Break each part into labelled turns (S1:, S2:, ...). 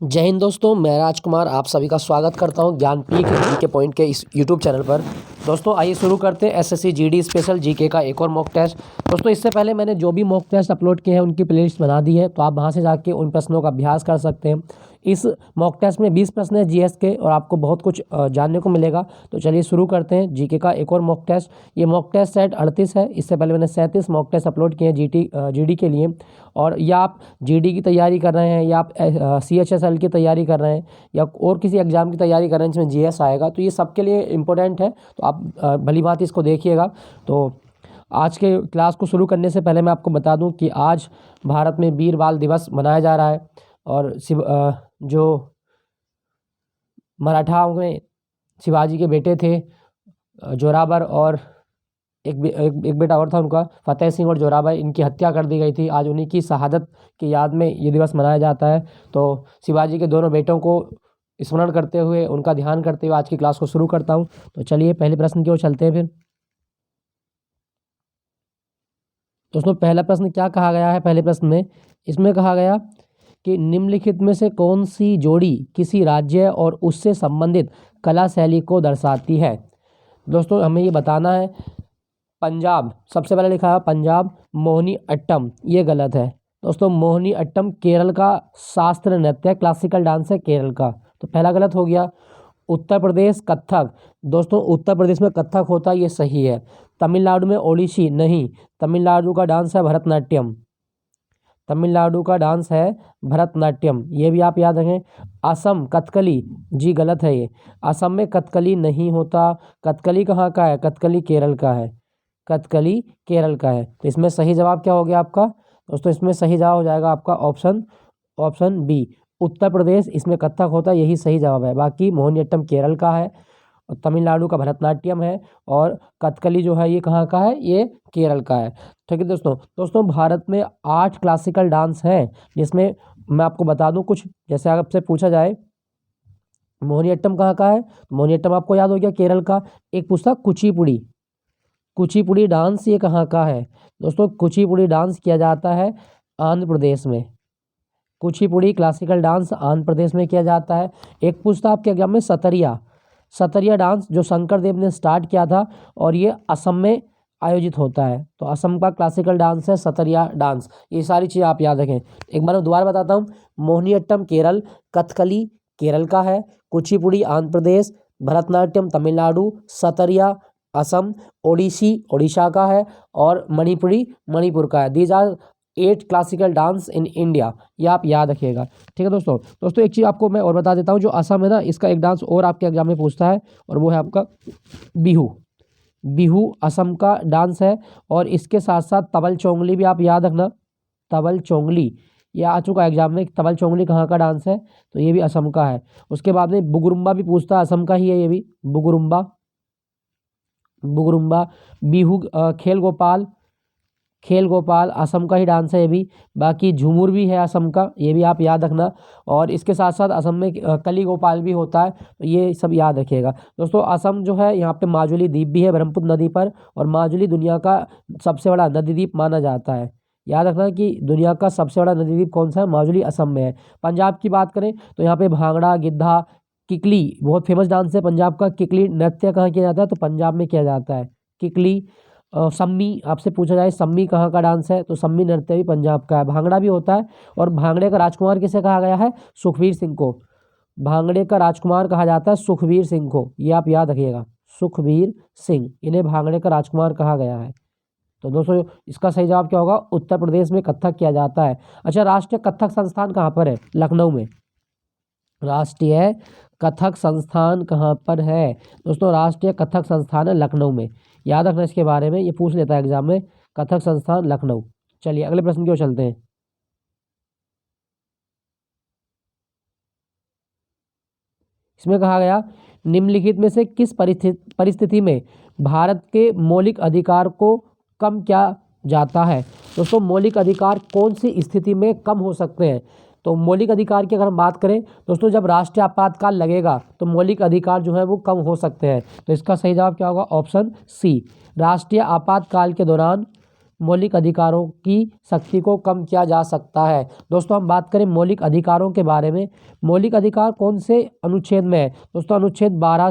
S1: जय हिंद दोस्तों, मैं राजकुमार आप सभी का स्वागत करता हूं ज्ञान पीक जीके पॉइंट के इस यूट्यूब चैनल पर। दोस्तों आइए शुरू करते हैं एसएससी जीडी स्पेशल जीके का एक और मॉक टेस्ट। दोस्तों इससे पहले मैंने जो भी मॉक टेस्ट अपलोड किए हैं उनकी प्लेलिस्ट बना दी है, तो आप वहां से जाके उन प्रश्नों का अभ्यास कर सकते हैं। इस मॉक टेस्ट में 20 प्रश्न है जीएस के और आपको बहुत कुछ जानने को मिलेगा। तो चलिए शुरू करते हैं जीके का एक और मॉक टेस्ट। ये मॉक टेस्ट सेट 38 है। इससे पहले मैंने 37 मॉक टेस्ट अपलोड किए हैं जीडी के लिए। और या आप जीडी की तैयारी कर रहे हैं या आप सीएचएसएल की तैयारी कर रहे हैं या और किसी एग्जाम की तैयारी कर रहे हैं जिसमें जीएस आएगा, तो ये सबके लिए इम्पोर्टेंट है। तो आप भली भांति इसको देखिएगा। तो आज के क्लास को शुरू करने से पहले मैं आपको बता दूं कि आज भारत में वीर बाल दिवस मनाया जा रहा है। और जो मराठाओं में शिवाजी के बेटे थे जोरावर, और एक बेटा और था उनका फतेह सिंह और जोरावर, इनकी हत्या कर दी गई थी। आज उन्हीं की शहादत की याद में ये दिवस मनाया जाता है। तो शिवाजी के दोनों बेटों को स्मरण करते हुए, उनका ध्यान करते हुए आज की क्लास को शुरू करता हूँ। तो चलिए पहले प्रश्न की ओर चलते हैं। फिर दोस्तों पहला प्रश्न क्या कहा गया है? पहले प्रश्न में इसमें कहा गया कि निम्नलिखित में से कौन सी जोड़ी किसी राज्य और उससे संबंधित कला शैली को दर्शाती है। दोस्तों हमें ये बताना है। पंजाब सबसे पहले लिखा है पंजाब मोहिनी अट्टम, ये गलत है। दोस्तों मोहिनी अट्टम केरल का शास्त्रीय नृत्य है, क्लासिकल डांस है केरल का, तो पहला गलत हो गया। उत्तर प्रदेश कथक, दोस्तों उत्तर प्रदेश में कथक होता है, ये सही है। तमिलनाडु में ओडिसी, नहीं, तमिलनाडु का डांस है भरतनाट्यम। तमिलनाडु का डांस है भरतनाट्यम, ये भी आप याद रखें। असम कथकली, जी गलत है ये। असम में कथकली नहीं होता। कथकली कहाँ का है? कथकली केरल का है। कथकली केरल का है। तो इसमें सही जवाब क्या हो गया आपका? दोस्तों इसमें सही जवाब हो जाएगा आपका ऑप्शन बी, उत्तर प्रदेश। इसमें कथक होता है, यही सही जवाब है। बाकी मोहिनीअट्टम केरल का है और तमिलनाडु का भरतनाट्यम है, और कथकली जो है ये कहाँ का है? ये केरल का है। ठीक है दोस्तों भारत में 8 क्लासिकल डांस हैं, जिसमें मैं आपको बता दूं कुछ। जैसे आपसे पूछा जाए मोहिनीअट्टम कहाँ का है, मोहिनीअट्टम आपको याद हो गया केरल का। एक पूछता कुचिपुड़ी, कुचिपुड़ी डांस ये कहाँ का है? दोस्तों कुचिपुड़ी डांस किया जाता है आंध्र प्रदेश में। कुचिपुड़ी क्लासिकल डांस आंध्र प्रदेश में किया जाता है। एक पूछता आपके एग्जाम में सतरिया, सतरिया डांस जो शंकर देव ने स्टार्ट किया था और ये असम में आयोजित होता है, तो असम का क्लासिकल डांस है सतरिया डांस। ये सारी चीज़ें आप याद रखें। एक बार मैं दोबारा बताता हूँ। मोहिनीअट्टम केरल, कथकली केरल का है, कुचिपुड़ी आंध्र प्रदेश, भरतनाट्यम तमिलनाडु, सतरिया असम, ओडिसी ओडिशा का है, और मणिपुरी मणिपुर का है। These are 8 classical dance in India, ये आप याद रखिएगा। ठीक है दोस्तों एक चीज़ आपको मैं और बता देता हूँ। जो असम है ना, इसका एक डांस और आपके एग्जाम में पूछता है, और वो है आपका बिहू। बिहू असम का डांस है, और इसके साथ साथ तबल चोंगली भी आप याद रखना। तबल चोंगली ये आ चुका एग्जाम में। तबल चोंगली कहाँ का डांस है? तो ये भी असम का है। उसके बाद में बुगरुम्बा भी पूछता है, असम का ही है ये भी, बुगरुम्बा। बुगरुम्बा बिहू खेल गोपाल असम का ही डांस है ये भी। बाकी झूमुर भी है असम का, ये भी आप याद रखना। और इसके साथ साथ असम में कली गोपाल भी होता है, तो ये सब याद रखिएगा। दोस्तों असम जो है, यहाँ पे माजुली द्वीप भी है ब्रह्मपुत्र नदी पर, और माजुली दुनिया का सबसे बड़ा नदी द्वीप माना जाता है। याद रखना कि दुनिया का सबसे बड़ा नदी द्वीप कौन सा है? माजुली असम में है। पंजाब की बात करें तो यहाँ पे भांगड़ा, गिद्धा, किकली बहुत फेमस डांस है पंजाब का। किकली नृत्य कहाँ किया जाता है? तो पंजाब में किया जाता है किकली। सम्मी आपसे पूछा जाए सम्मी कहाँ का डांस है? तो सम्मी नृत्य भी पंजाब का है। भांगड़ा भी होता है, और भांगड़े का राजकुमार किसे कहा गया है? सुखवीर सिंह को। भांगड़े का राजकुमार कहा जाता है सुखवीर सिंह को, ये आप याद रखिएगा। सुखवीर सिंह, इन्हें भांगड़े का राजकुमार कहा गया है। तो दोस्तों इसका सही जवाब क्या होगा? उत्तर प्रदेश में कथक किया जाता है। अच्छा, राष्ट्रीय कथक संस्थान कहाँ पर है? लखनऊ में। राष्ट्रीय कथक संस्थान कहाँ पर है? दोस्तों राष्ट्रीय कथक संस्थान है लखनऊ में। याद रखना इसके बारे में, ये पूछ लेता है एग्जाम में। कथक संस्थान लखनऊ। चलिए अगले प्रश्न की ओर चलते हैं। इसमें कहा गया निम्नलिखित में से किस परिस्थिति में भारत के मौलिक अधिकार को कम किया जाता है? दोस्तों मौलिक अधिकार कौन सी स्थिति में कम हो सकते हैं? तो मौलिक अधिकार की अगर हम बात करें दोस्तों, जब राष्ट्रीय आपातकाल लगेगा तो मौलिक अधिकार जो है वो कम हो सकते हैं। तो इसका सही जवाब क्या होगा? ऑप्शन सी, राष्ट्रीय आपातकाल के दौरान मौलिक अधिकारों की शक्ति को कम किया जा सकता है। दोस्तों हम बात करें मौलिक अधिकारों के बारे में, मौलिक अधिकार कौन से अनुच्छेद में है? दोस्तों अनुच्छेद 12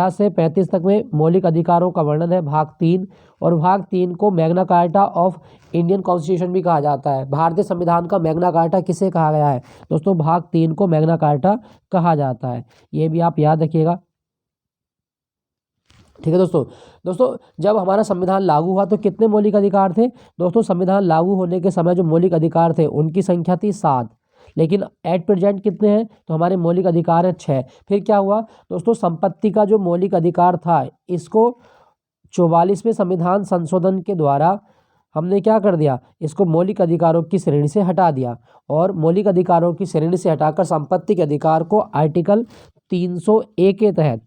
S1: से 35 तक में मौलिक अधिकारों का वर्णन है, भाग 3। और भाग 3 को Magna carta of Indian constitution भी कहा जाता है। भारतीय संविधान का मैग्ना कार्टा किसे कहा गया है? दोस्तों भाग 3 को मैग्ना कार्टा कहा जाता है, ये भी आप याद रखिएगा। ठीक है दोस्तों जब हमारा संविधान लागू हुआ तो कितने मौलिक अधिकार थे? दोस्तों संविधान लागू होने के समय जो मौलिक अधिकार थे उनकी संख्या थी 7, लेकिन एट प्रेजेंट कितने हैं? तो हमारे मौलिक अधिकार हैं 6। फिर क्या हुआ दोस्तों, संपत्ति का जो मौलिक अधिकार था इसको 44वें संविधान संशोधन के द्वारा हमने क्या कर दिया, इसको मौलिक अधिकारों की श्रेणी से हटा दिया, और मौलिक अधिकारों की श्रेणी से हटाकर संपत्ति के अधिकार को आर्टिकल 301 के तहत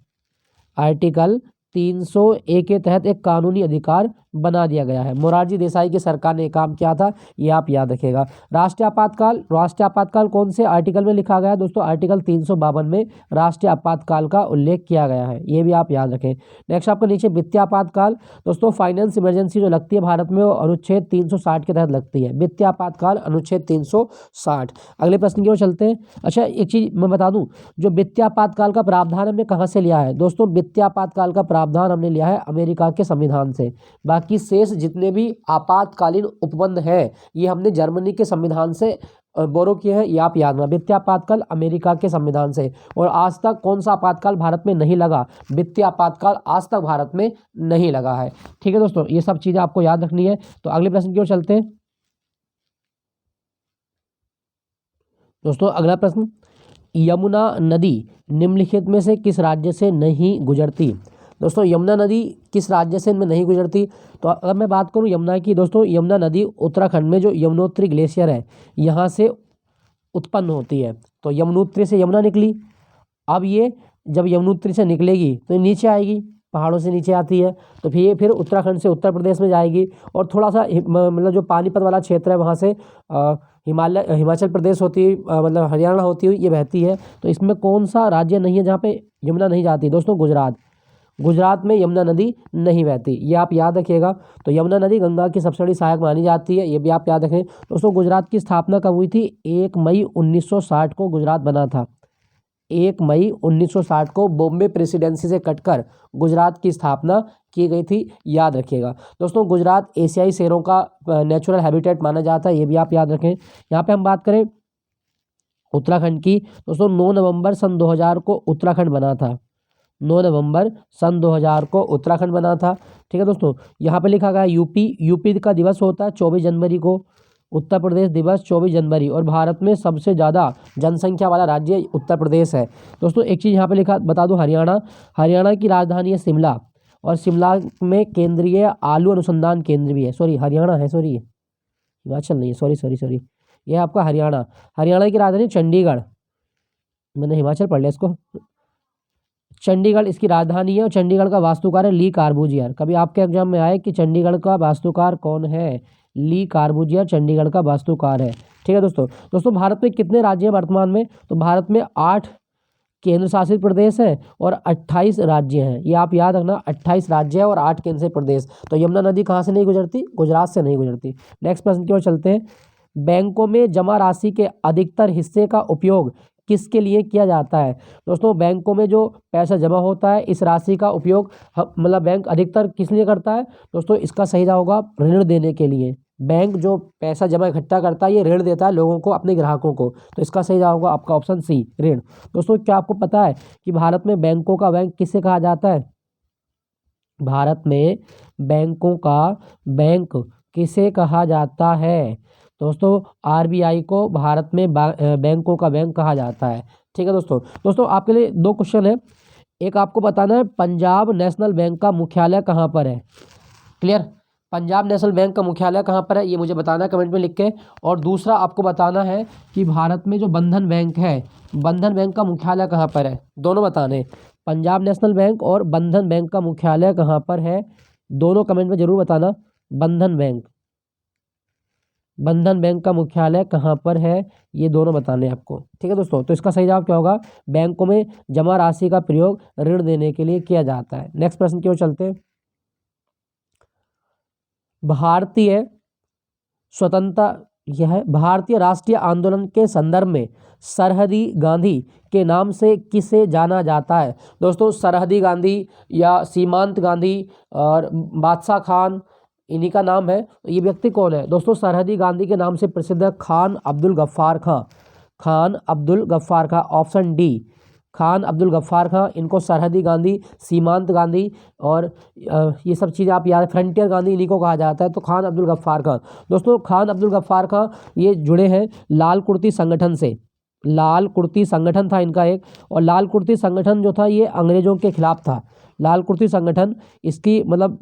S1: के तहत एक कानूनी अधिकार बना दिया गया है। मोरारजी देसाई की सरकार ने काम किया था, ये आप याद रखिएगा। राष्ट्रीय आपातकाल कौन से आर्टिकल में लिखा गया है? दोस्तों आर्टिकल 352 में राष्ट्रीय आपातकाल का उल्लेख किया गया है, ये भी आप याद रखें। नेक्स्ट आपके नीचे वित्तीय आपातकाल, दोस्तों फाइनेंस इमरजेंसी जो लगती है भारत में वो अनुच्छेद 360 के तहत लगती है। वित्तीय आपातकाल अनुच्छेद 360। अगले प्रश्न की ओर चलते हैं। अच्छा एक चीज मैं बता दूं, जो वित्तीय आपातकाल का प्रावधान हमने कहाँ से लिया है? दोस्तों वित्तीय आपातकाल का प्रावधान हमने लिया है अमेरिका के संविधान से। बाकी शेष जितने भी आपातकालीन उपबंध हैं ये हमने जर्मनी के संविधान से बोरो किए हैं, ये आप याद रखना। वित्तीय आपातकाल अमेरिका के संविधान से। और आज तक कौन सा आपातकाल भारत में नहीं लगा? वित्तीय आपातकाल आज तक भारत में नहीं लगा है। ठीक है दोस्तों, ये सब चीजें आपको याद रखनी है। तो अगले प्रश्न की ओर चलते हैं। दोस्तों अगला प्रश्न, यमुना नदी निम्नलिखित में से किस राज्य से नहीं गुजरती? दोस्तों यमुना नदी किस राज्य से इनमें नहीं गुजरती? तो अगर मैं बात करूं यमुना की, दोस्तों यमुना नदी उत्तराखंड में जो यमुनोत्री ग्लेशियर है यहाँ से उत्पन्न होती है। तो यमुनोत्री से यमुना निकली, अब ये जब यमुनोत्री से निकलेगी तो ये नीचे आएगी, पहाड़ों से नीचे आती है, तो फिर उत्तराखंड से उत्तर प्रदेश में जाएगी, और थोड़ा सा मतलब जो पानीपत वाला क्षेत्र है वहाँ से हिमाचल प्रदेश होती हुई मतलब हरियाणा होती हुई ये बहती है। तो इसमें कौन सा राज्य नहीं है जहाँ पे यमुना नहीं जाती? दोस्तों गुजरात में यमुना नदी नहीं बहती, ये आप याद रखिएगा। तो यमुना नदी गंगा की सबसे बड़ी सहायक मानी जाती है, ये भी आप याद रखें। दोस्तों गुजरात की स्थापना कब हुई थी? 1 मई 1960 को गुजरात बना था। 1 मई 1960 को बॉम्बे प्रेसिडेंसी से कटकर गुजरात की स्थापना की गई थी, याद रखिएगा। दोस्तों गुजरात एशियाई शेरों का नेचुरल हैबिटेट माना जाता है, ये भी आप याद रखें। यहाँ पे हम बात करें उत्तराखंड की, दोस्तों 9 नवंबर सन 2000 को उत्तराखंड बना था। 9 नवंबर सन 2000 को उत्तराखंड बना था। ठीक है दोस्तों, यहाँ पे लिखा गया यूपी का दिवस होता है 24 जनवरी को, उत्तर प्रदेश दिवस 24 जनवरी, और भारत में सबसे ज़्यादा जनसंख्या वाला राज्य उत्तर प्रदेश है। दोस्तों एक चीज़ यहाँ पे लिखा बता दूँ, हरियाणा की राजधानी है शिमला, और शिमला में केंद्रीय आलू अनुसंधान केंद्र भी है। हिमाचल नहीं है, सॉरी, ये आपका हरियाणा की राजधानी चंडीगढ़, मैंने हिमाचल पढ़ लिया इसको। चंडीगढ़ इसकी राजधानी है, और चंडीगढ़ का वास्तुकार है ली कार्बूजियर। कभी आपके एग्जाम में आए कि चंडीगढ़ का वास्तुकार कौन है? ली कार्बूजियर चंडीगढ़ का वास्तुकार है। ठीक है दोस्तों भारत में कितने राज्य हैं वर्तमान में? तो भारत में 8 केंद्र शासित प्रदेश हैं और 28 राज्य हैं, ये आप याद रखना। 28 राज्य है और 8 केंद्र शासित प्रदेश। तो यमुना नदी कहाँ से नहीं गुजरती? गुजरात से नहीं गुजरती। नेक्स्ट प्रश्न की ओर चलते हैं। बैंकों में जमा राशि के अधिकतर हिस्से का उपयोग किसके लिए किया जाता है? दोस्तों बैंकों में जो पैसा जमा होता है इस राशि का उपयोग मतलब बैंक अधिकतर किस लिए करता है? दोस्तों इसका सही जवाब होगा ऋण देने के लिए। बैंक जो पैसा जमा इकट्ठा करता है ये ऋण देता है लोगों को, अपने ग्राहकों को। तो इसका सही जवाब होगा आपका ऑप्शन सी, ऋण। दोस्तों क्या आपको पता है कि भारत में बैंकों का बैंक किसे कहा जाता है? भारत में बैंकों का बैंक किसे कहा जाता है? दोस्तों आरबीआई को भारत में बैंकों का बैंक कहा जाता है। ठीक है दोस्तों आपके लिए 2 क्वेश्चन है। एक आपको बताना है पंजाब नेशनल बैंक का मुख्यालय कहाँ पर है? क्लियर? पंजाब नेशनल बैंक का मुख्यालय कहाँ पर है ये मुझे बताना है कमेंट में लिख के। और दूसरा आपको बताना है कि भारत में जो बंधन बैंक है, बंधन बैंक का मुख्यालय कहाँ पर है? दोनों बताने, पंजाब नेशनल बैंक और बंधन बैंक का मुख्यालय कहाँ पर है, दोनों कमेंट में जरूर बताना। बंधन बैंक का मुख्यालय कहाँ पर है ये दोनों बताने आपको। ठीक है दोस्तों, तो इसका सही जवाब क्या होगा? बैंकों में जमा राशि का प्रयोग ऋण देने के लिए किया जाता है। नेक्स्ट प्रश्न की ओर चलते हैं। भारतीय स्वतंत्रता, यह है भारतीय राष्ट्रीय आंदोलन के संदर्भ में सरहदी गांधी के नाम से किसे जाना जाता है? दोस्तों सरहदी गांधी या सीमांत गांधी और बादशाह खान, इन्हीं का नाम है। ये व्यक्ति कौन है दोस्तों? सरहदी गांधी के नाम से प्रसिद्ध है खान अब्दुल गफ्फार खां। खान अब्दुल गफ्फार खां, ऑप्शन डी, खान अब्दुल गफ्फार खां। इनको सरहदी गांधी, सीमांत गांधी और ये सब चीज़ें आप याद, फ्रंटियर गांधी, इन्हीं को कहा जाता है। तो खान अब्दुल गफ्फार खां। दोस्तों खान अब्दुल गफ्फार खां ये जुड़े हैं लाल कुर्ती संगठन से। लाल कुर्ती संगठन था इनका एक, और लाल कुर्ती संगठन जो था ये अंग्रेजों के खिलाफ था। लाल कुर्ती संगठन, इसकी मतलब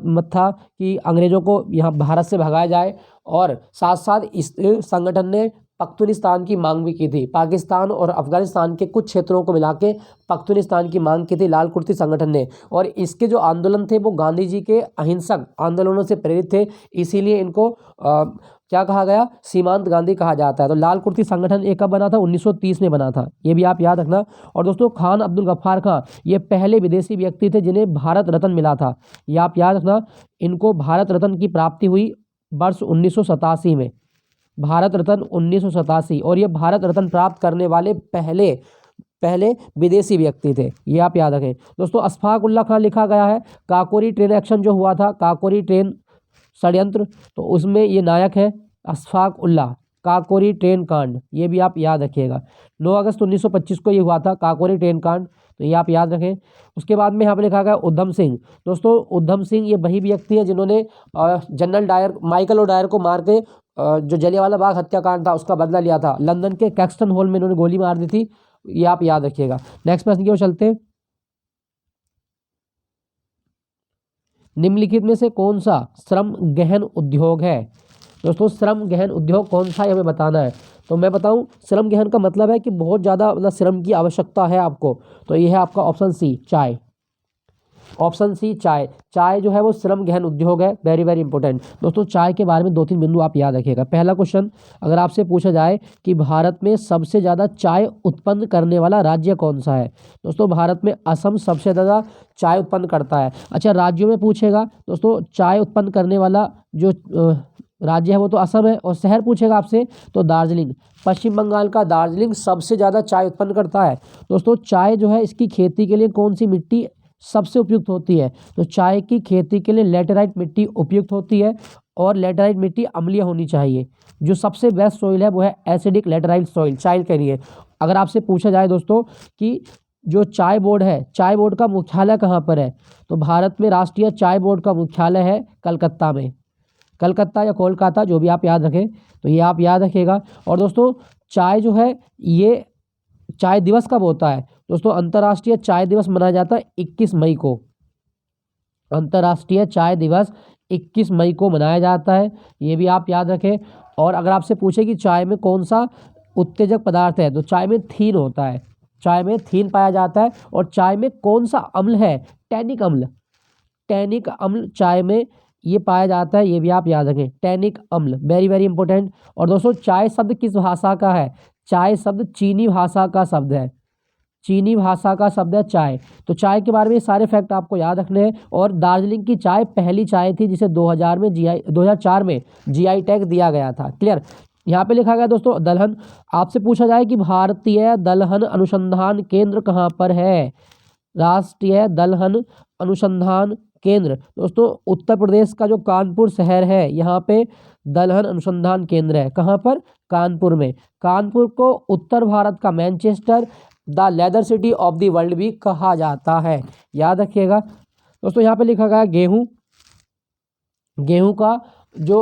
S1: मत था कि अंग्रेजों को यहाँ भारत से भगाया जाए, और साथ साथ इस संगठन ने पख्तूनिस्तान की मांग भी की थी। पाकिस्तान और अफगानिस्तान के कुछ क्षेत्रों को मिला के पख्तूनिस्तान की मांग की थी लाल कुर्ती संगठन ने। और इसके जो आंदोलन थे वो गांधी जी के अहिंसक आंदोलनों से प्रेरित थे, इसीलिए इनको क्या कहा गया? सीमांत गांधी कहा जाता है। तो लाल कुर्ती संगठन एक कब बना था? 1930 में बना था, ये भी आप याद रखना। और दोस्तों खान अब्दुल गफ्फार खां ये पहले विदेशी व्यक्ति थे जिन्हें भारत रत्न मिला था, ये आप याद रखना। इनको भारत रत्न की प्राप्ति हुई वर्ष 1987 में, भारत रत्न 1987, और ये भारत रत्न प्राप्त करने वाले पहले विदेशी व्यक्ति थे, ये आप याद रखें। दोस्तों अशफाक उल्लाह खान लिखा गया है। काकोरी ट्रेन एक्शन जो हुआ था, काकोरी ट्रेन षड्यंत्र, तो उसमें ये नायक है अशफाक उल्लाह। काकोरी ट्रेन कांड, ये भी आप याद रखिएगा। 9 अगस्त 1925 को ये हुआ था काकोरी ट्रेन कांड, तो ये आप याद रखें। उसके बाद में यहाँ पे लिखा गया उधम सिंह। दोस्तों उधम सिंह ये वही व्यक्ति है जिन्होंने जनरल डायर, माइकल ओडायर को मार के जो जलियांवाला बाग हत्याकांड था उसका बदला लिया था। लंदन के कैक्सटन हॉल में इन्होंने गोली मार दी थी, ये आप याद रखिएगा। नेक्स्ट प्रश्न की ओर चलते हैं। निम्नलिखित में से कौन सा श्रम गहन उद्योग है? दोस्तों श्रम गहन उद्योग कौन सा है हमें बताना है। तो मैं बताऊं, श्रम गहन का मतलब है कि बहुत ज़्यादा मतलब श्रम की आवश्यकता है आपको। तो ये है आपका ऑप्शन सी, चाय। ऑप्शन सी, चाय। चाय जो है वो श्रम गहन उद्योग है, वेरी वेरी इंपॉर्टेंट। दोस्तों चाय के बारे में 2-3 बिंदु आप याद रखिएगा। पहला क्वेश्चन अगर आपसे पूछा जाए कि भारत में सबसे ज़्यादा चाय उत्पन्न करने वाला राज्य कौन सा है? दोस्तों भारत में असम सबसे ज़्यादा चाय उत्पन्न करता है। अच्छा राज्यों में पूछेगा दोस्तों, चाय उत्पन्न करने वाला जो राज्य है वो तो असम है, और शहर पूछेगा आपसे तो दार्जिलिंग। पश्चिम बंगाल का दार्जिलिंग सबसे ज़्यादा चाय उत्पन्न करता है। दोस्तों चाय जो है इसकी खेती के लिए कौन सी मिट्टी सबसे उपयुक्त होती है? तो चाय की खेती के लिए लेटेराइट मिट्टी उपयुक्त होती है, और लेटेराइट मिट्टी अम्लीय होनी चाहिए। जो सबसे बेस्ट सॉइल है वो है एसिडिक लेटेराइट सॉइल चाय के लिए। अगर आपसे पूछा जाए दोस्तों कि जो चाय बोर्ड है, चाय बोर्ड का मुख्यालय कहाँ पर है? तो भारत में राष्ट्रीय चाय बोर्ड का मुख्यालय है कलकत्ता में। कलकत्ता या कोलकाता, जो भी आप याद रखें, तो ये आप याद रखिएगा। और दोस्तों चाय जो है ये चाय दिवस कब होता है? दोस्तों अंतर्राष्ट्रीय चाय दिवस मनाया जाता है 21 मई को। अंतर्राष्ट्रीय चाय दिवस 21 मई को मनाया जाता है, ये भी आप याद रखें। और अगर आपसे पूछे कि चाय में कौन सा उत्तेजक पदार्थ है, तो चाय में थीन होता है, चाय में थीन पाया जाता है। और चाय में कौन सा अम्ल है? टैनिक अम्ल। टैनिक अम्ल चाय में ये पाया जाता है, ये भी आप याद रखें, टैनिक अम्ल, वेरी वेरी इंपॉर्टेंट। और दोस्तों चाय शब्द किस भाषा का है? चाय शब्द चीनी भाषा का शब्द है, चीनी भाषा का शब्द है चाय। तो चाय के बारे में सारे फैक्ट आपको याद रखने हैं। और दार्जिलिंग की चाय पहली चाय थी जिसे 2004 में जीआई टैग दिया गया था। क्लियर? यहाँ पे लिखा गया दोस्तों दलहन। आपसे पूछा जाए कि भारतीय दलहन अनुसंधान केंद्र कहाँ पर है? राष्ट्रीय दलहन अनुसंधान केंद्र दोस्तों उत्तर प्रदेश का जो कानपुर शहर है यहाँ पे दलहन अनुसंधान केंद्र है। कहाँ पर? कानपुर में। कानपुर को उत्तर भारत का Manchester, the leather city of the world भी कहा जाता है, याद रखिएगा। दोस्तों यहाँ पे लिखा गया गेहूं। गेहूं का जो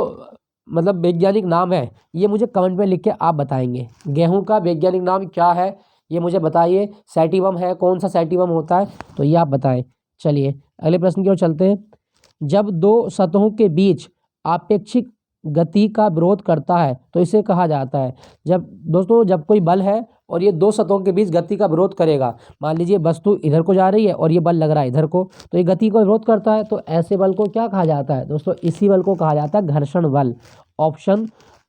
S1: मतलब वैज्ञानिक नाम है ये मुझे कमेंट में लिख के आप बताएंगे। गेहूं का वैज्ञानिक नाम क्या है ये मुझे बताइए। सैटिवम है, कौन सा सैटिवम होता है तो ये आप बताएं। चलिए अगले प्रश्न की ओर चलते हैं। जब दो सतहों के बीच आपेक्षिक गति का विरोध करता है तो इसे कहा जाता है। जब कोई बल है और ये दो सतहों के बीच गति का विरोध करेगा, मान लीजिए वस्तु इधर को जा रही है और ये बल लग रहा है इधर को, तो ये गति का विरोध करता है, तो ऐसे बल को क्या कहा जाता है? दोस्तों इसी बल को कहा जाता है घर्षण बल।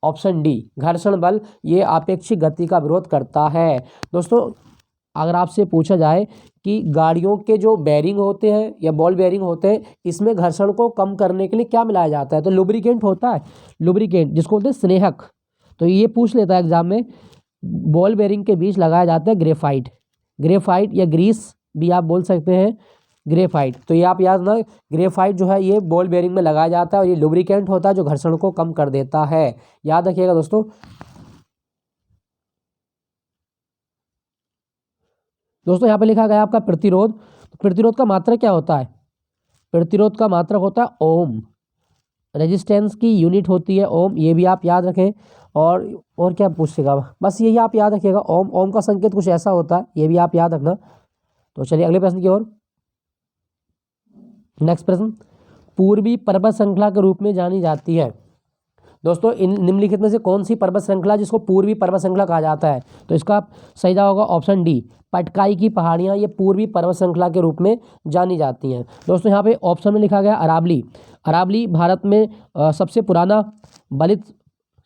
S1: ऑप्शन डी, घर्षण बल, ये आपेक्षिक गति का विरोध करता है। दोस्तों अगर आपसे पूछा जाए कि कि गाड़ियों के जो बेरिंग होते हैं या बॉल बेरिंग होते हैं, इसमें घर्षण को कम करने के लिए क्या मिलाया जाता है? तो लुब्रिकेंट होता है, लुब्रिकेंट जिसको बोलते हैं स्नेहक। तो ये पूछ लेता है एग्जाम में, बॉल बेरिंग के बीच लगाया जाता है ग्रेफाइट, ग्रेफाइट या ग्रीस भी आप बोल सकते हैं, ग्रेफाइट। तो ये आप याद ना, ग्रेफाइट जो है ये बॉल बेरिंग में लगाया जाता है और ये लुब्रिकेंट होता है जो घर्षण को कम कर देता है। याद रखिएगा दोस्तों। दोस्तों यहाँ पे लिखा गया आपका प्रतिरोध। प्रतिरोध का मात्रक क्या होता है? प्रतिरोध का मात्रक होता है ओम। रेजिस्टेंस की यूनिट होती है ओम, ये भी आप याद रखें। और क्या पूछेगा, बस यही आप याद रखिएगा, ओम। ओम का संकेत कुछ ऐसा होता है, ये भी आप याद रखना। तो चलिए अगले प्रश्न की ओर। नेक्स्ट प्रश्न, पूर्वी पर्वत श्रृंखला के रूप में जानी जाती है। दोस्तों इन निम्नलिखित में से कौन सी पर्वत श्रृंखला जिसको पूर्वी पर्वत श्रृंखला कहा जाता है? तो इसका सही जवाब होगा ऑप्शन डी, पटकाई की पहाड़ियाँ, ये पूर्वी पर्वत श्रृंखला के रूप में जानी जाती हैं। दोस्तों यहाँ पे ऑप्शन में लिखा गया अरावली। अरावली भारत में सबसे पुराना बलित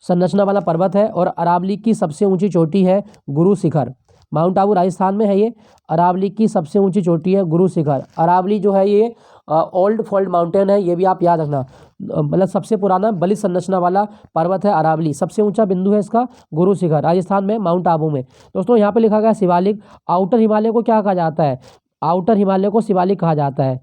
S1: संरचना वाला पर्वत है और अरावली की सबसे ऊंची चोटी है गुरु शिखर। माउंट आबू राजस्थान में है ये। अरावली की सबसे ऊंची चोटी है गुरु शिखर। अरावली जो है ये ओल्ड फोल्ड माउंटेन है, ये भी आप याद रखना। मतलब सबसे पुराना बलित संरचना वाला पर्वत है अरावली। सबसे ऊंचा बिंदु है इसका गुरु शिखर, राजस्थान में माउंट आबू में। दोस्तों यहाँ पे लिखा गया शिवालिक। आउटर हिमालय को क्या कहा जाता है? आउटर हिमालय को शिवालिक कहा जाता है।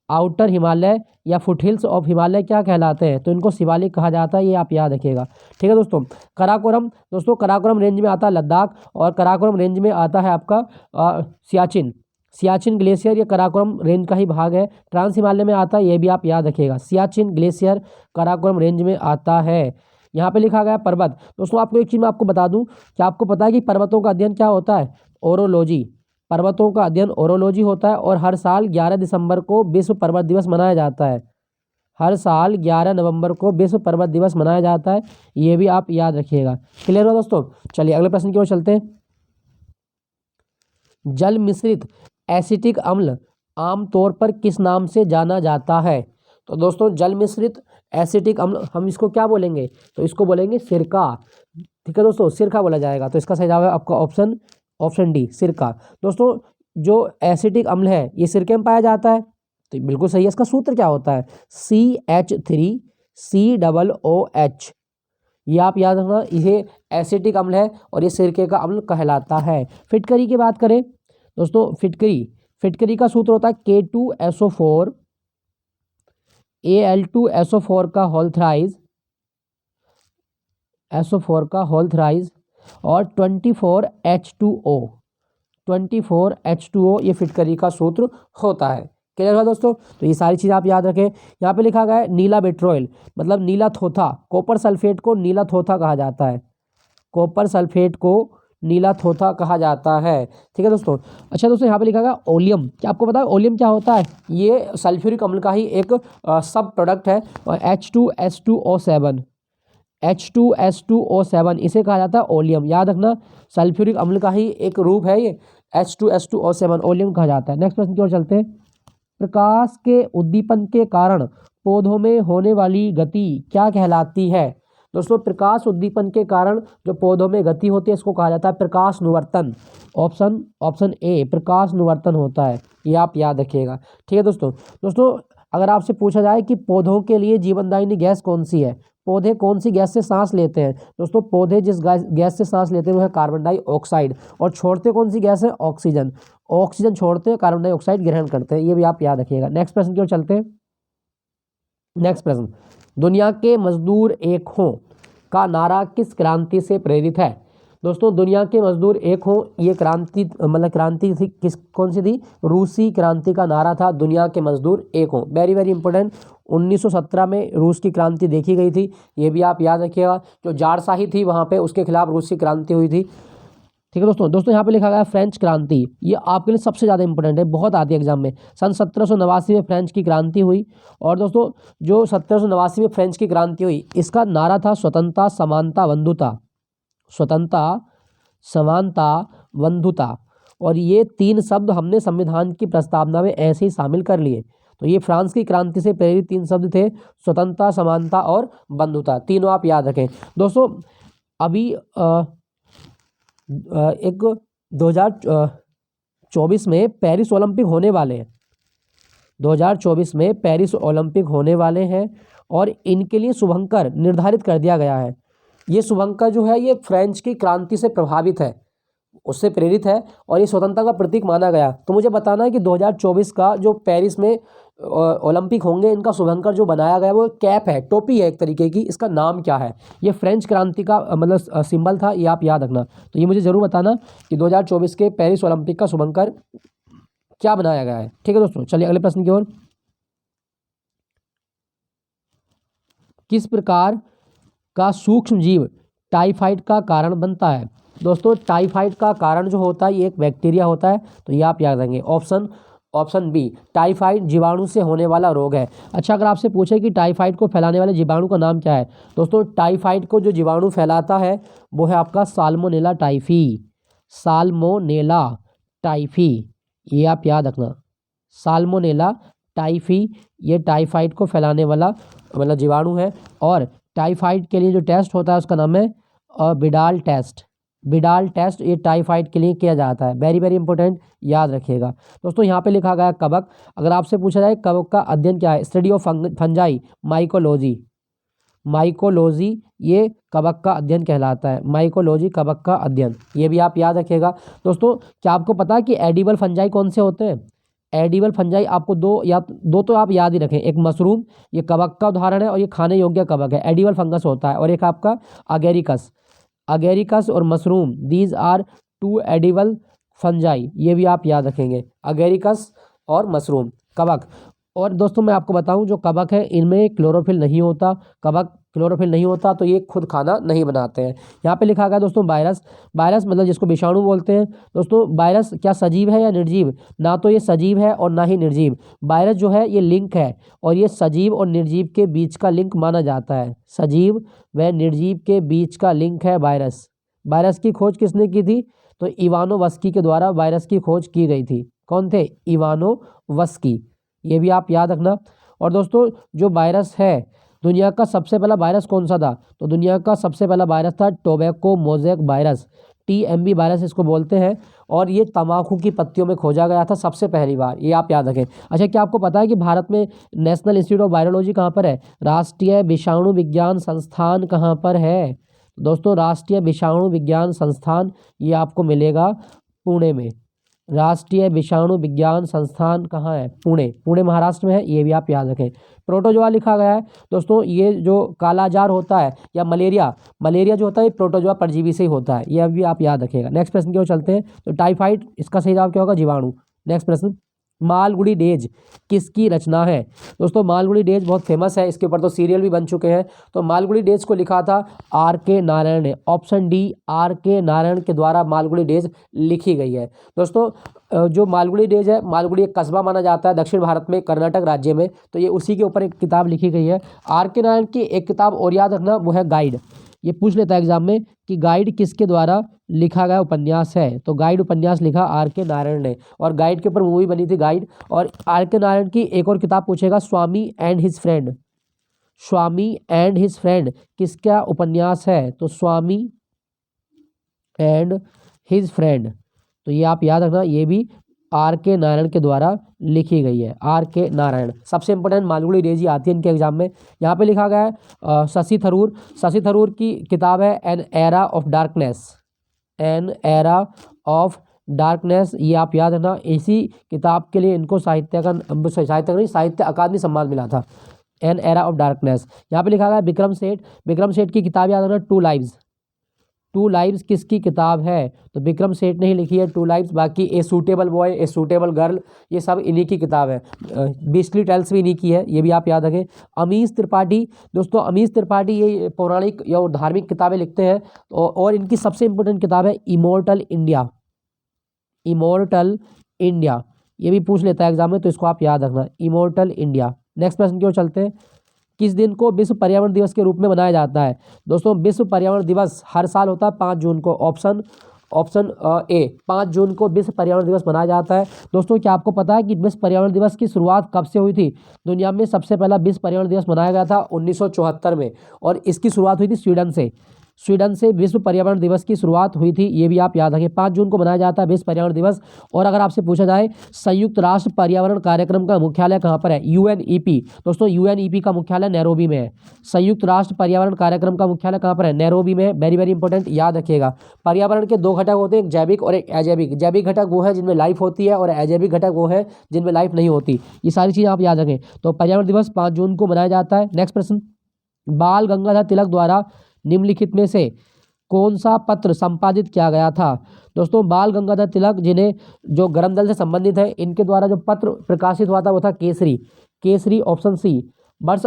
S1: आउटर हिमालय या फुटहिल्स ऑफ हिमालय क्या कहलाते हैं? तो इनको शिवालिक कहा जाता है, ये आप याद रखिएगा। ठीक है दोस्तों। कराकोरम, दोस्तों कराकोरम रेंज में आता है लद्दाख, और कराकोरम रेंज में आता है आपका सियाचिन। सियाचिन ग्लेशियर ये कराकोरम रेंज का ही भाग है। ट्रांस हिमालय में आता है, ये भी आप याद रखिएगा। सियाचिन ग्लेशियर कराकोरम रेंज में आता है। यहाँ पे लिखा गया पर्वत। दोस्तों आपको एक चीज़ मैं आपको बता दूं, क्या आपको पता है कि पर्वतों का अध्ययन क्या होता है? ओरोलॉजी। पर्वतों का अध्ययन ओरोलॉजी होता है और हर साल 11 दिसंबर को विश्व पर्वत दिवस मनाया जाता है। हर साल 11 नवंबर को विश्व पर्वत दिवस मनाया जाता है, ये भी आप याद रखिएगा। क्लियर हो दोस्तों? चलिए अगले प्रश्न की ओर चलते हैं। जल मिश्रित एसिटिक अम्ल आमतौर पर किस नाम से जाना जाता है? तो दोस्तों जल मिश्रित एसिटिक अम्ल हम इसको क्या बोलेंगे? तो इसको बोलेंगे सिरका। ठीक है दोस्तों, सिरका बोला जाएगा। तो इसका सही जवाब है आपका ऑप्शन डी, सिरका। दोस्तों जो एसिटिक अम्ल है ये सिरके में पाया जाता है, तो बिल्कुल सही है। इसका सूत्र क्या होता है? CH3COOH। ये आप याद रखना, ये एसिटिक अम्ल है और ये सिरके का अम्ल कहलाता है। फिटकरी की बात करें दोस्तों, फिटकरी का सूत्र होता है K2SO4 Al2SO4 का होल थ्राइज और 24H2O ये फिटकरी का सूत्र होता है। क्लियर हुआ दोस्तों? तो ये सारी चीज़ आप याद रखें। यहाँ पे लिखा गया है नीला बेट्रोइल, मतलब नीला थोथा। कॉपर सल्फेट को नीला थोथा कहा जाता है। कॉपर सल्फेट को नीला थोथा कहा जाता है। ठीक है दोस्तों। अच्छा दोस्तों यहाँ पे लिखा गया ओलियम। क्या आपको पता है ओलियम क्या होता है? ये सल्फ्यूरिक अम्ल का ही एक सब प्रोडक्ट है। और H2S2O7 इसे कहा जाता है ओलियम। याद रखना, सल्फ्यूरिक अम्ल का ही एक रूप है ये, H2S2O7 ओलियम कहा जाता है। नेक्स्ट प्रश्न की ओर चलते हैं। प्रकाश के उद्दीपन के कारण पौधों में होने वाली गति क्या कहलाती है? दोस्तों प्रकाश उद्दीपन के कारण जो पौधों में गति होती है इसको कहा जाता है प्रकाश अनुवर्तन। ऑप्शन ए प्रकाश अनुवर्तन होता है, ये आप याद रखिएगा। ठीक है दोस्तों अगर आपसे पूछा जाए कि पौधों के लिए जीवनदायिनी गैस कौन सी है, पौधे कौन सी गैस से सांस लेते हैं? दोस्तों पौधे जिस गैस से सांस लेते हैं वो है कार्बन डाइऑक्साइड, और छोड़ते कौन सी गैस है? ऑक्सीजन। ऑक्सीजन छोड़ते हैं, कार्बन डाइऑक्साइड ग्रहण करते हैं, ये भी आप याद रखिएगा। नेक्स्ट प्रश्न की ओर चलते हैं। नेक्स्ट प्रश्न, दुनिया के मजदूर एक हों का नारा किस क्रांति से प्रेरित है? दोस्तों दुनिया के मजदूर एक हों, ये क्रांति थी कौन सी थी? रूसी क्रांति का नारा था, दुनिया के मजदूर एक हों। Very very important. 1917 में रूस की क्रांति देखी गई थी, ये भी आप याद रखिएगा। जो जारशाही थी वहाँ पे उसके खिलाफ रूसी क्रांति हुई थी। ठीक है दोस्तों यहाँ पे लिखा गया फ्रेंच क्रांति, ये आपके लिए सबसे ज़्यादा इंपॉर्टेंट है, बहुत आती है एग्जाम में। सन 1789 में फ्रेंच की क्रांति हुई। और दोस्तों जो 1789 में फ्रेंच की क्रांति हुई इसका नारा था स्वतंत्रता समानता बंधुता। स्वतंत्रता समानता बंधुता, और ये 3 शब्द हमने संविधान की प्रस्तावना में ऐसे ही शामिल कर लिए। तो ये फ्रांस की क्रांति से प्रेरित 3 शब्द थे, स्वतंत्रता समानता और बंधुता, तीनों आप याद रखें। दोस्तों अभी एक 2024 में पेरिस ओलंपिक होने वाले हैं। 2024 में पेरिस ओलंपिक होने वाले हैं और इनके लिए शुभंकर निर्धारित कर दिया गया है। ये शुभंकर जो है ये फ्रेंच की क्रांति से प्रभावित है, उससे प्रेरित है और ये स्वतंत्रता का प्रतीक माना गया। तो मुझे बताना है कि 2024 का जो पेरिस में ओलंपिक होंगे, इनका शुभंकर जो बनाया गया वो कैप है, टोपी है एक तरीके की, इसका नाम क्या है? ये फ्रेंच क्रांति का मतलब सिंबल था, ये आप याद रखना। तो ये मुझे ज़रूर बताना कि 2024 के पेरिस ओलंपिक का शुभंकर क्या बनाया गया है। ठीक है दोस्तों, चलिए अगले प्रश्न की ओर। किस प्रकार का सूक्ष्म जीव टाइफाइड का कारण बनता है? दोस्तों टाइफाइड का कारण जो होता है ये एक बैक्टीरिया होता है, तो ये आप याद रखेंगे। ऑप्शन बी, टाइफाइड जीवाणु से होने वाला रोग है। अच्छा, अगर आपसे पूछे कि टाइफाइड को फैलाने वाले जीवाणु का नाम क्या है? दोस्तों टाइफाइड को जो जीवाणु फैलाता है वो है आपका साल्मोनेला टाइफी। साल्मोनेला टाइफी, ये आप याद रखना। साल्मोनेला टाइफी ये टाइफाइड को फैलाने वाला मतलब जीवाणु है। और टाइफाइड के लिए जो टेस्ट होता है उसका नाम है बिडाल टेस्ट। बिडाल टेस्ट ये टाइफाइड के लिए किया जाता है। वेरी वेरी इंपॉर्टेंट, याद रखिएगा। दोस्तों यहाँ पे लिखा गया है कवक। अगर आपसे पूछा जाए कवक का अध्ययन क्या है? Study of fungi, mycology. Mycology ये कवक का अध्ययन कहलाता है। माइकोलॉजी कवक का अध्ययन, ये भी आप याद रखिएगा। दोस्तों क्या आपको पता है कि एडिबल फंजाई कौन से होते हैं? एडिबल फंजाई आपको दो तो आप याद ही रखें। एक मशरूम, ये कवक का उदाहरण है और ये खाने योग्य कवक है, एडिबल फंगस होता है। और एक आपका अगेरिकस। अगेरिकस और mushroom, these are two edible fungi, ये भी आप याद रखेंगे। अगेरिकस और मशरूम, कवक। और दोस्तों मैं आपको बताऊं जो कवक है इनमें क्लोरोफिल नहीं होता। कवक क्लोरोफिल नहीं होता तो ये खुद खाना नहीं बनाते हैं। यहाँ पे लिखा गया दोस्तों वायरस। वायरस मतलब जिसको विषाणु बोलते हैं। दोस्तों वायरस क्या सजीव है या निर्जीव? ना तो ये सजीव है और ना ही निर्जीव। वायरस जो है ये लिंक है और ये सजीव और निर्जीव के बीच का लिंक माना जाता है। सजीव व निर्जीव के बीच का लिंक है वायरस। वायरस की खोज किसने की थी? तो इवानोवस्की के द्वारा वायरस की खोज की गई थी। कौन थे? इवानोवस्की, ये भी आप याद रखना। और दोस्तों जो वायरस है, दुनिया का सबसे पहला वायरस कौन सा था? तो दुनिया का सबसे पहला वायरस था tobacco mosaic virus, TMV virus इसको बोलते हैं। और ये तंबाकू की पत्तियों में खोजा गया था सबसे पहली बार, ये आप याद रखें। अच्छा, क्या आपको पता है कि भारत में नेशनल इंस्टीट्यूट ऑफ वायरोलॉजी कहाँ पर है? राष्ट्रीय विषाणु विज्ञान संस्थान कहाँ पर है? दोस्तों राष्ट्रीय विषाणु विज्ञान संस्थान ये आपको मिलेगा पुणे में। राष्ट्रीय विषाणु विज्ञान संस्थान कहाँ है? पुणे। पुणे महाराष्ट्र में है, ये भी आप याद रखें। प्रोटोजोआ लिखा गया है। दोस्तों ये जो कालाजार होता है या मलेरिया जो होता है ये प्रोटोजोआ परजीवी से ही होता है, ये भी आप याद रखिएगा। नेक्स्ट प्रश्न की ओर चलते हैं। तो टाइफाइड, इसका सही जवाब क्या होगा? जीवाणु। नेक्स्ट प्रश्न, मालगुडी डेज किसकी रचना है? दोस्तों मालगुडी डेज बहुत फेमस है, इसके ऊपर तो सीरियल भी बन चुके हैं। तो मालगुडी डेज को लिखा था RK नारायण ने। ऑप्शन डी, RK नारायण के द्वारा मालगुडी डेज लिखी गई है। दोस्तों जो मालगुडी डेज है, मालगुडी एक कस्बा माना जाता है दक्षिण भारत में, कर्नाटक राज्य में। तो ये उसी के ऊपर एक किताब लिखी गई है। RK नारायण की एक किताब और याद रखना, वो है गाइड। ये पूछ लेता है एग्जाम में कि गाइड किसके द्वारा लिखा गया उपन्यास है? तो गाइड उपन्यास लिखा RK नारायण ने। और गाइड के ऊपर मूवी बनी थी गाइड। और RK नारायण की एक और किताब पूछेगा, Swami and his friend. Swami and his friend किसका उपन्यास है? तो स्वामी एंड हिज फ्रेंड, तो ये आप याद रखना, ये भी RK नारायण के द्वारा लिखी गई है। RK नारायण। सबसे इंपॉर्टेंट मालगुडी डेज ही आती है इनके एग्जाम में। यहाँ पे लिखा गया है शशि थरूर। शशि थरूर की किताब है an era of darkness. An era of darkness, ये आप याद रखना। इसी किताब के लिए इनको साहित्य अकादमी सम्मान मिला था। An era of darkness. यहाँ पे लिखा गया है विक्रम सेठ। विक्रम सेठ की किताब याद रखना, टू लाइव्स। टू लाइव्स किसकी किताब है? तो विक्रम सेठ ने ही लिखी है टू लाइव्स। बाकी a suitable boy, a suitable girl, ये सब इन्हीं की किताब है। बीस्टली टेल्स भी इन्हीं की है, ये भी आप याद रखें। अमीश त्रिपाठी। दोस्तों अमीश त्रिपाठी ये पौराणिक या धार्मिक किताबें लिखते हैं। और इनकी सबसे इंपॉर्टेंट किताब है इमोर्टल इंडिया। इमोर्टल इंडिया, ये भी पूछ लेता है एग्जाम में, तो इसको आप याद रखना, इमोर्टल इंडिया। नेक्स्ट प्रश्न की ओर चलते हैं। किस दिन को विश्व पर्यावरण दिवस के रूप में मनाया जाता है? दोस्तों विश्व पर्यावरण दिवस हर साल होता है 5 जून को। ऑप्शन ए, 5 जून को विश्व पर्यावरण दिवस मनाया जाता है। दोस्तों क्या आपको पता है कि विश्व पर्यावरण दिवस की शुरुआत कब से हुई थी? दुनिया में सबसे पहला विश्व पर्यावरण दिवस मनाया गया था 1974 में, और इसकी शुरुआत हुई थी स्वीडन से। स्वीडन से विश्व पर्यावरण दिवस की शुरुआत हुई थी, ये भी आप याद रखें। 5 जून को मनाया जाता है विश्व पर्यावरण दिवस। और अगर आपसे पूछा जाए संयुक्त राष्ट्र पर्यावरण कार्यक्रम का मुख्यालय कहाँ पर है, यूएनईपी। दोस्तों यूएनईपी का मुख्यालय नैरोबी में है। संयुक्त राष्ट्र पर्यावरण कार्यक्रम का मुख्यालय कहाँ पर है, नैरोबी में। वेरी वेरी इंपॉर्टेंट, याद रखिएगा। पर्यावरण के 2 घटक होते हैं, एक जैविक और एक अजैविक। जैविक घटक वो है जिनमें लाइफ होती है और अजैविक घटक वो है जिनमें लाइफ नहीं होती। ये सारी चीज़ें आप याद रखें। तो पर्यावरण दिवस 5 जून को मनाया जाता है। नेक्स्ट प्रश्न, बाल गंगाधर तिलक द्वारा निम्नलिखित में से कौन सा पत्र संपादित किया गया था। दोस्तों बाल गंगाधर तिलक, जिन्हें जो गर्म दल से संबंधित है, इनके द्वारा जो पत्र प्रकाशित हुआ था वो था केसरी। Kesari option C. वर्ष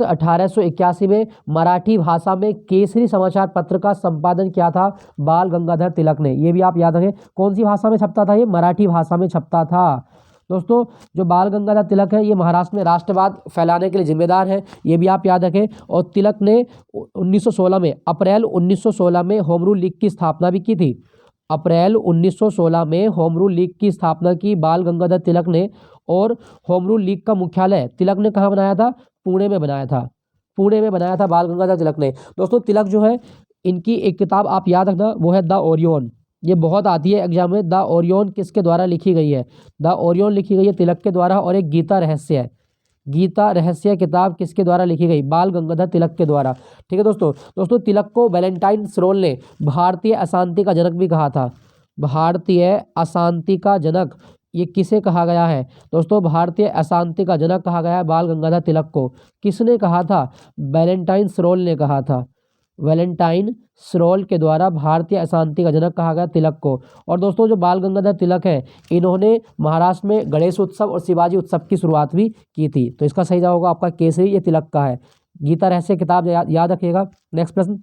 S1: 1881 में मराठी भाषा में केसरी समाचार पत्र का संपादन किया था बाल गंगाधर तिलक ने। ये भी आप याद रखें। कौन सी भाषा में छपता था ये, मराठी भाषा में छपता था। दोस्तों जो बाल गंगाधर तिलक है ये महाराष्ट्र में राष्ट्रवाद फैलाने के लिए जिम्मेदार है, ये भी आप याद रखें। और तिलक ने 1916 में, अप्रैल 1916 में होम रूल लीग की स्थापना भी की थी। अप्रैल 1916 में होम रूल लीग की स्थापना की बाल गंगाधर तिलक ने। और होम रूल लीग का मुख्यालय तिलक ने कहाँ बनाया था, पुणे में बनाया था। पुणे में बनाया था बाल गंगाधर तिलक ने। दोस्तों तिलक जो है, इनकी एक किताब आप याद रखना, वो है द ओरियन। ये बहुत आती है एग्जाम में। द ओरियन किसके द्वारा लिखी गई है, द ओरियन लिखी गई है तिलक के द्वारा। और एक गीता रहस्य है, गीता रहस्य किताब किसके द्वारा लिखी गई, बाल गंगाधर तिलक के द्वारा। ठीक है दोस्तों तिलक को वैलेंटाइन स्रोल ने भारतीय अशांति का जनक भी कहा था। भारतीय अशांति का जनक, ये किसे कहा गया है दोस्तों, भारतीय अशांति का जनक कहा गया है बाल गंगाधर तिलक को। किसने कहा था, वैलेंटाइन स्रोल ने कहा था। वैलेंटाइन स्रोल के द्वारा भारतीय अशांति का जनक कहा गया तिलक को। और दोस्तों जो बाल गंगाधर तिलक है, इन्होंने महाराष्ट्र में गणेश उत्सव और शिवाजी उत्सव की शुरुआत भी की थी। तो इसका सही जवाब होगा आपका केसरी, ये तिलक का है। गीता रहस्य किताब याद रखिएगा। नेक्स्ट प्रश्न,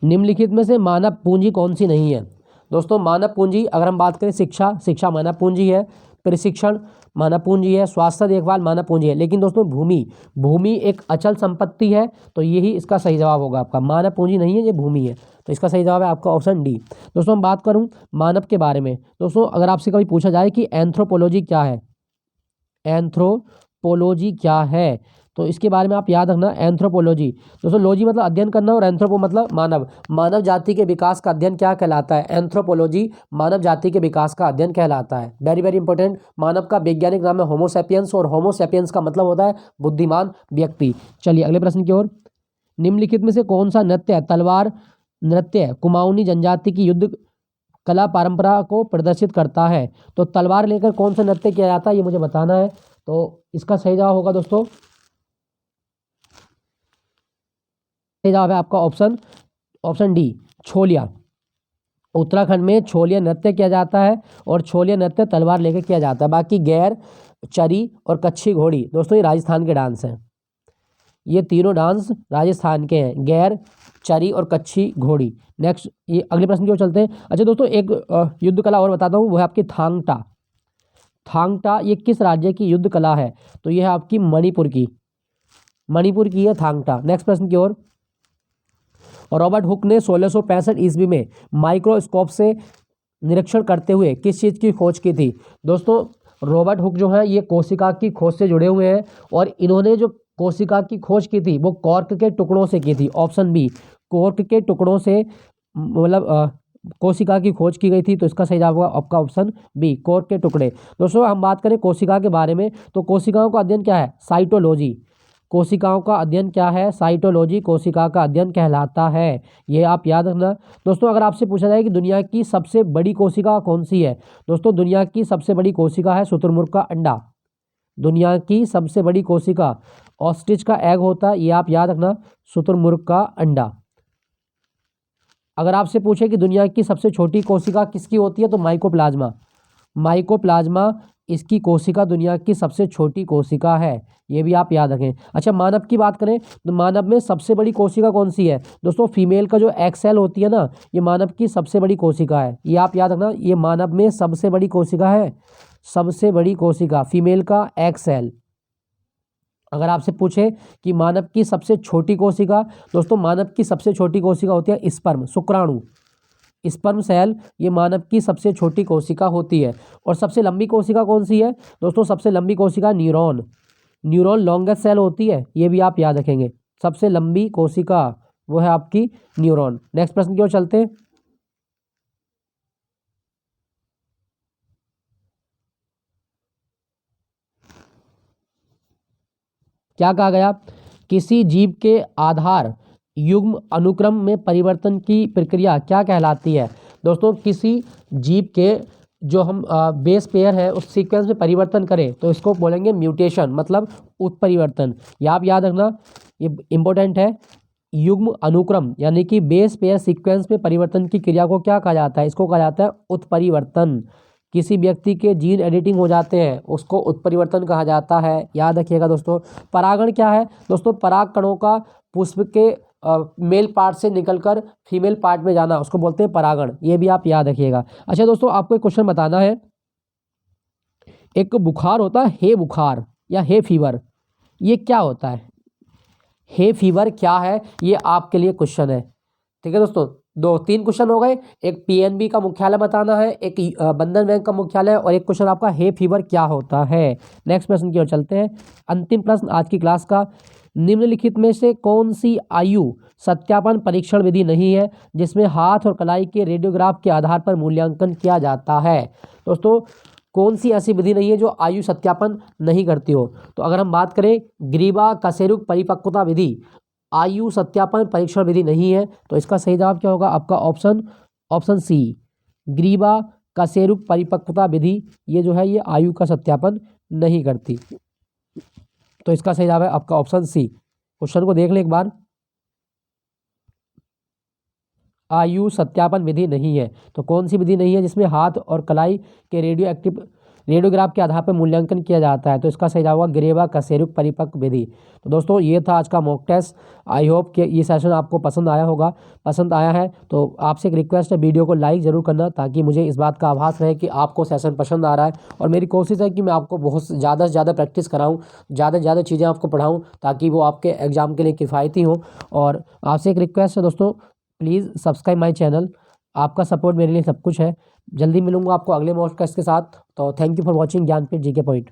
S1: निम्नलिखित में से मानव पूंजी कौन सी नहीं है। दोस्तों मानव पूंजी अगर हम बात करें, शिक्षा मानव पूंजी है। प्रशिक्षण मानव पूंजी है। स्वास्थ्य देखभाल मानव पूंजी है। लेकिन दोस्तों भूमि एक अचल संपत्ति है, तो यही इसका सही जवाब होगा आपका। मानव पूंजी नहीं है, ये भूमि है। तो इसका सही जवाब है आपका ऑप्शन डी। दोस्तों हम बात करूं मानव के बारे में। दोस्तों अगर आपसे कभी पूछा जाए कि एंथ्रोपोलॉजी क्या है, एंथ्रोपोलॉजी क्या है, तो इसके बारे में आप याद रखना। एंथ्रोपोलॉजी दोस्तों, लॉजी मतलब अध्ययन करना और एंथ्रोपो मतलब मानव। मानव जाति के विकास का अध्ययन क्या कहलाता है, एंथ्रोपोलॉजी मानव जाति के विकास का अध्ययन कहलाता है। Very very important. मानव का वैज्ञानिक नाम है होमोसैपियंस, और होमोसैपियंस का मतलब होता है बुद्धिमान व्यक्ति। चलिए अगले प्रश्न की ओर। निम्नलिखित में से कौन सा नृत्य, तलवार नृत्य कुमाऊनी जनजाति की युद्ध कला परंपरा को प्रदर्शित करता है। तो तलवार लेकर कौन सा नृत्य किया जाता है, ये मुझे बताना है। तो इसका सही जवाब होगा दोस्तों, सही जवाब है आपका ऑप्शन डी, छोलिया। उत्तराखंड में छोलिया नृत्य किया जाता है, और छोलिया नृत्य तलवार लेकर किया जाता है। बाकी गैर, चरी और कच्छी घोड़ी दोस्तों ये राजस्थान के डांस हैं। ये तीनों डांस राजस्थान के हैं, गैर, चरी और कच्छी घोड़ी। नेक्स्ट ये अगले प्रश्न की ओर चलते हैं। अच्छा दोस्तों एक युद्ध कला और बताता हूँ, वो है आपकी थांग टा। थांग ये किस राज्य की युद्ध कला है, तो यह है आपकी मणिपुर की है थांग टा। नेक्स्ट प्रश्न की ओर। रॉबर्ट हुक ने 1665 ईस्वी में माइक्रोस्कोप से निरीक्षण करते हुए किस चीज़ की खोज की थी। दोस्तों रॉबर्ट हुक जो है ये कोशिका की खोज से जुड़े हुए हैं, और इन्होंने जो कोशिका की खोज की थी वो कॉर्क के टुकड़ों से की थी। ऑप्शन बी, कॉर्क के टुकड़ों से मतलब कोशिका की खोज की गई थी। तो इसका सही जवाब होगा आपका ऑप्शन बी, कॉर्क के टुकड़े। दोस्तों हम बात करें कोशिका के बारे में, तो कोशिकाओं का अध्ययन क्या है, साइटोलॉजी। कोशिकाओं का अध्ययन क्या है, साइटोलॉजी कोशिका का अध्ययन कहलाता है। ये आप याद रखना। दोस्तों अगर आपसे पूछा जाए कि दुनिया की सबसे बड़ी कोशिका कौन सी है, दोस्तों दुनिया की सबसे बड़ी कोशिका है शुतुरमुर्ग का अंडा। दुनिया की सबसे बड़ी कोशिका ऑस्ट्रिच का एग होता है, ये आप याद रखना, शुतुरमुर्ग का अंडा। अगर आपसे पूछे कि दुनिया की सबसे छोटी कोशिका किसकी होती है, तो माइकोप्लाज्मा। माइकोप्लाज्मा इसकी कोशिका दुनिया की सबसे छोटी कोशिका है, ये भी आप याद रखें। अच्छा मानव की बात करें तो मानव में सबसे बड़ी कोशिका कौन सी है, दोस्तों फीमेल का जो एग सेल होती है ना, ये मानव की सबसे बड़ी कोशिका है, ये आप याद रखना। ये मानव में सबसे बड़ी कोशिका है, सबसे बड़ी कोशिका फीमेल का एग सेल। अगर आपसे पूछे कि मानव की सबसे छोटी कोशिका, दोस्तों मानव की सबसे छोटी कोशिका होती है स्पर्म, शुक्राणु। स्पर्म सेल ये मानव की सबसे छोटी कोशिका होती है। और सबसे लंबी कोशिका कौन सी है दोस्तों? सबसे लंबी कोशिका न्यूरॉन, न्यूरॉन लॉन्गेस्ट सेल होती है, ये भी आप याद रखेंगे। सबसे लंबी कोशिका वो है आपकी न्यूरॉन। नेक्स्ट प्रश्न की ओर चलते हैं। क्या कहा गया? किसी जीव के आधार युग्म अनुक्रम में परिवर्तन की प्रक्रिया क्या कहलाती है? दोस्तों किसी जीव के जो हम बेस पेयर है उस सीक्वेंस में परिवर्तन करें तो इसको बोलेंगे म्यूटेशन, मतलब उत्परिवर्तन। ये आप याद रखना, ये इंपॉर्टेंट है। युग्म अनुक्रम यानी कि बेस पेयर सीक्वेंस में परिवर्तन की क्रिया को क्या कहा जाता है? इसको कहा जाता है उत्परिवर्तन। किसी व्यक्ति के जीन एडिटिंग हो जाते हैं उसको उत्परिवर्तन कहा जाता है, याद रखिएगा दोस्तों। परागण क्या है दोस्तों? पराग कणों का पुष्प के मेल पार्ट से निकलकर फीमेल पार्ट में जाना, उसको बोलते हैं परागण, ये भी आप याद रखिएगा। अच्छा दोस्तों, आपको एक क्वेश्चन बताना है। एक बुखार होता है हे बुखार या हे फीवर, ये क्या होता है? हे फीवर क्या है, ये आपके लिए क्वेश्चन है। ठीक है दोस्तों, तीन क्वेश्चन हो गए। एक पीएनबी का मुख्यालय बताना है, एक बंधन बैंक का मुख्यालय, और एक क्वेश्चन आपका हे फीवर क्या होता है। नेक्स्ट प्रश्न की ओर चलते हैं। अंतिम प्रश्न आज की क्लास का, निम्नलिखित में से कौन सी आयु सत्यापन परीक्षण विधि नहीं है जिसमें हाथ और कलाई के रेडियोग्राफ के आधार पर मूल्यांकन किया जाता है? दोस्तों कौन सी ऐसी विधि नहीं है जो आयु सत्यापन नहीं करती हो? तो अगर हम बात करें ग्रीवा कशेरुक परिपक्वता विधि आयु सत्यापन परीक्षण विधि नहीं है, तो इसका सही जवाब क्या होगा? आपका ऑप्शन सी, ग्रीवा कशेरुक परिपक्वता विधि, ये जो है ये आयु का सत्यापन नहीं करती। तो इसका सही जवाब है आपका ऑप्शन सी। क्वेश्चन को देख ले एक बार, आयु सत्यापन विधि नहीं है, तो कौन सी विधि नहीं है जिसमें हाथ और कलाई के रेडियोग्राफ के आधार पर मूल्यांकन किया जाता है? तो इसका सही जवाब होगा ग्रेवा कशेरुक परिपक्व विधि। तो दोस्तों ये था आज का मॉक टेस्ट। आई होप कि ये सेशन आपको पसंद आया होगा। पसंद आया है तो आपसे एक रिक्वेस्ट है, वीडियो को लाइक ज़रूर करना ताकि मुझे इस बात का आभास रहे कि आपको सेशन पसंद आ रहा है। और मेरी कोशिश है कि मैं आपको बहुत ज़्यादा से ज़्यादा प्रैक्टिस कराऊँ, ज़्यादा से ज़्यादा चीज़ें आपको पढ़ाऊँ ताकि वो आपके एग्ज़ाम के लिए किफ़ायती हो। और आपसे एक रिक्वेस्ट है दोस्तों, प्लीज़ सब्सक्राइब माय चैनल। आपका सपोर्ट मेरे लिए सब कुछ है। जल्दी मिलूंगा आपको अगले मॉक टेस्ट के साथ। तो thank you for watching Jnanpith GK point.